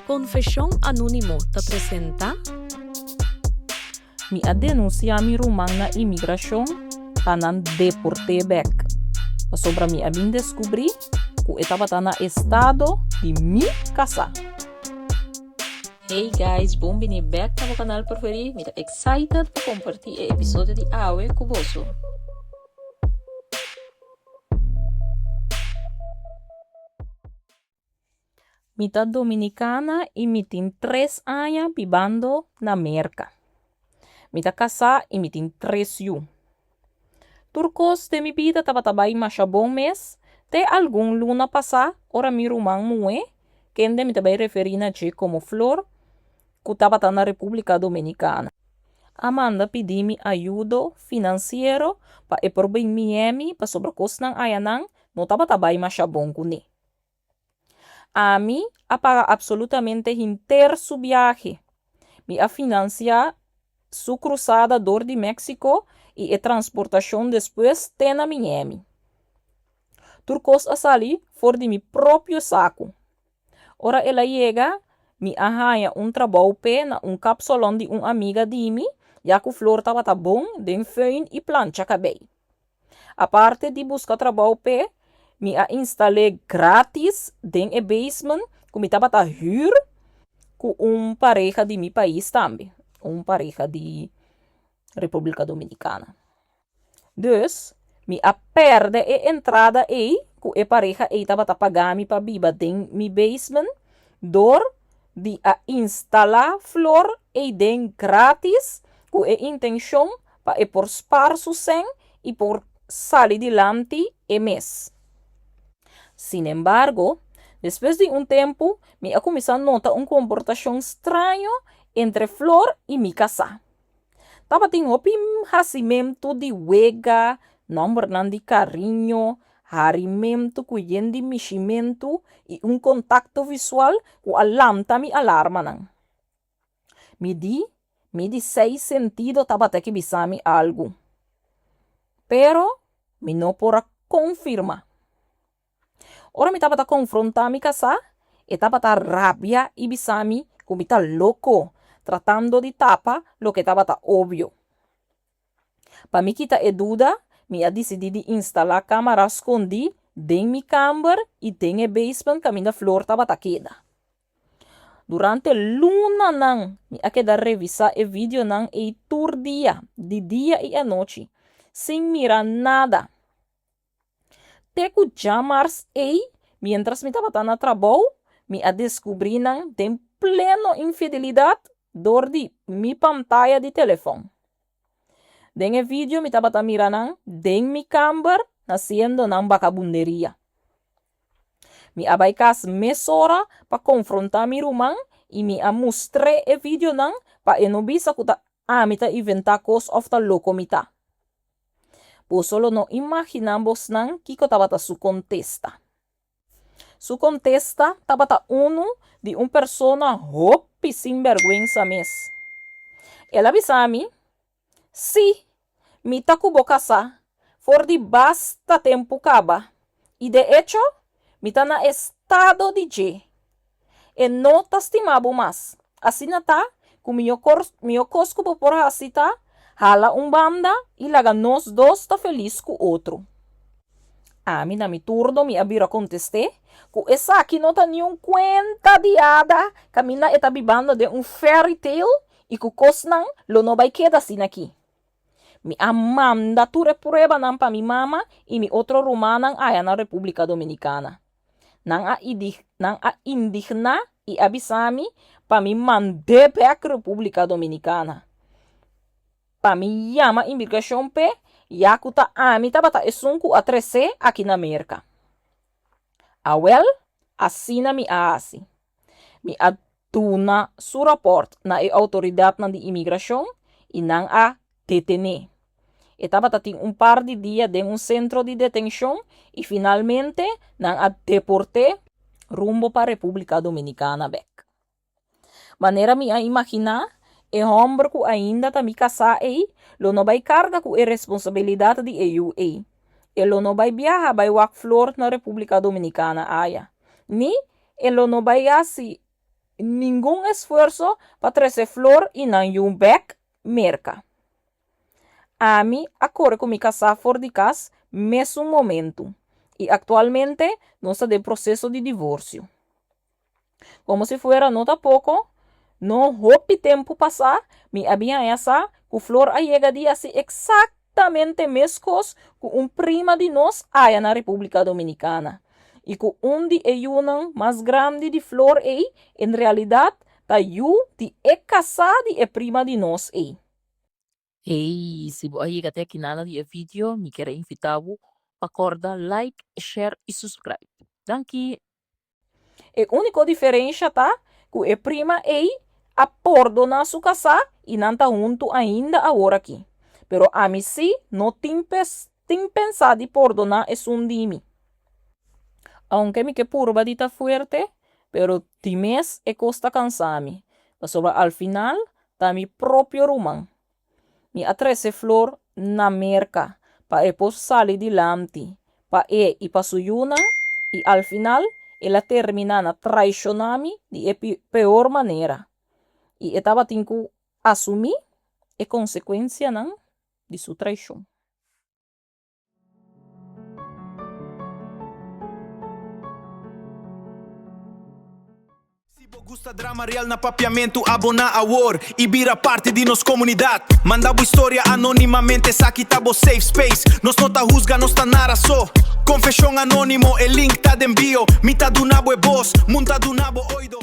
Confesión Anónimo te presenta Mi a denuncia mi rumang na imigração tanan deporte back. Sobra mi a bin descobri que estava na estado de mi casa. Hey guys, bem-vindo back ao canal preferido. Me tá excited para compartilhar o episódio de Awe com você. Mi tá dominicana e me tem 3 anos vivendo na América. Mi tá casada e me tem 3 anos. Turcos de mi vida tava trabalhando mais bom mês, te algum luna passar, ora mi rumang mue, que ende mi também referi na como Flor, que tava na República Dominicana. Amanda pedi mi ajuda financeiro para provar Miami para sobre cosnan ayanang, não tava trabalhando mais bom com ne. A mim, apaga absolutamente inteiro su viaje. Mi a financiar su cruzada dor de México e a transportação depois tem na Miami. Turcos a salir for de mi próprio saco. Ora ela chega, me arranha trabalho na capsulão de amiga de mim, já que o flor estava bom, den fein e plancha cabelo. A parte de buscar trabalho me a instalei grátis den e basement, que me estava hyr com pareja de mi país também, pareja de República Dominicana. Dus, mi a perde a entrada que a pareja estava pagando para viver den mi basement, dor de a instalar flor e den grátis, com a intenção para por spar su sen e por salir dilante e mês. Sin embargo, depois de tempo, me a começar a notar comportação estranho entre Flor e mi casa. Tava tendo racimento de wega, número de carinho, harimento cuyen de meximento e contato visual que alamta mi alarma nang. Me di 6 sentido tava até que bisami algo. Pero, me não pora confirma. Ora me tava confrontar mi casa, e tava rabia e bisami como tá louco, tratando de tapa lo que tava óbvio. Para me quitar a dúvida, me a decidi de instalar câmera escondi den mi camber e den e basement que a minha flor tava queda. Durante luna nang, me a queda revisar o vídeo nang e tour dia, de dia e a noite, sem mirar nada. Teco jamars mientras me tava na trabalho, me a descobrir nang den pleno infidelidade dor de mi pantalla de telefone. Den e vídeo me tava mirando den mi camber haciendo nang vagabunderia. Me abaikas mesora para confrontar mi rumang e me a mostrei e vídeo nang para enobisa kuta amita inventar cos of ta locomita. Po solo no imaginamos nang kiko tava su contesta. Su contesta tava uno de persona hopi sin vergüenza mes. Ela avisa a mim, si, mi ta kubo casa, for de basta tempo caba. E de hecho, mi ta na estado de J. E não ta estimabo mas. Assim tá, com meu cosco por asita, hala banda e laga nós dois ta feliz com outro. A mim na mi turno mi abiro contesté, que essa aqui não tá nenhum cuenta de hada, camina eta bibando de fairy tale e que cosnan lo no vai queda assim aqui. Mi amanda ture prueba nan pa mi mama e mi outro rumanang aya na República Dominicana. Nang a indigna e abisami pa mi mande back República Dominicana. Pa mi llama imigração ya kuta ami tabata esunku a 13 aqui na América. Awel, assina mi asi. Mi aduna su rapport na autoridade de imigração e nang a detene. E tabata ting par de dia de centro de detenção e finalmente nang a deporte rumbo para República Dominicana back. Maneira mi a imaginar e homem que ainda tá me casar lo não vai carga com a responsabilidade de EU lo não vai viajar vai walk flor na República Dominicana aya. Ni lo não vai assim ningún esfuerzo para trazer flor e não um back merca. Ami acorre com me casar fora de casa mesmo momento e atualmente não está de processo de divórcio. Como se fuera nota pouco, não hope tempo passar, me havia essa que flor a chega de assim exatamente mescos com prima de nós aí na República Dominicana. E com de ayunan mais grande de flor aí, em realidade, tá de casada e prima de nós aí. Hey, se você chega até aqui nada de vídeo, me quero invitar-vos para acordar, like, share e subscribe. Danke. E única diferença tá que a prima aí apordo na sua casa e não tá junto ainda agora aqui. Pero a mim sim, não tem pensado de perdonar esse de mim. Aunque me que purba dita fuerte, pero times e costa cansami. Sobre al final, ta mi propio rumán. Mi atrese flor na merca, pa e pos sali di lamti, pa e pa suyuna, y al final, ela termina na traicionami de peor manera. Y estaba tinku assumir e consequência não de sua traição. Gusta drama real na papiamento, abona a war e vira parte de nos comunidade. Manda boa história anonimamente, aqui tá bo safe space. Nos não tá rusga, nos tá nara só. Confession anónimo, el link tá de envio. Mitad do nabo é boss, monta do nabo oido.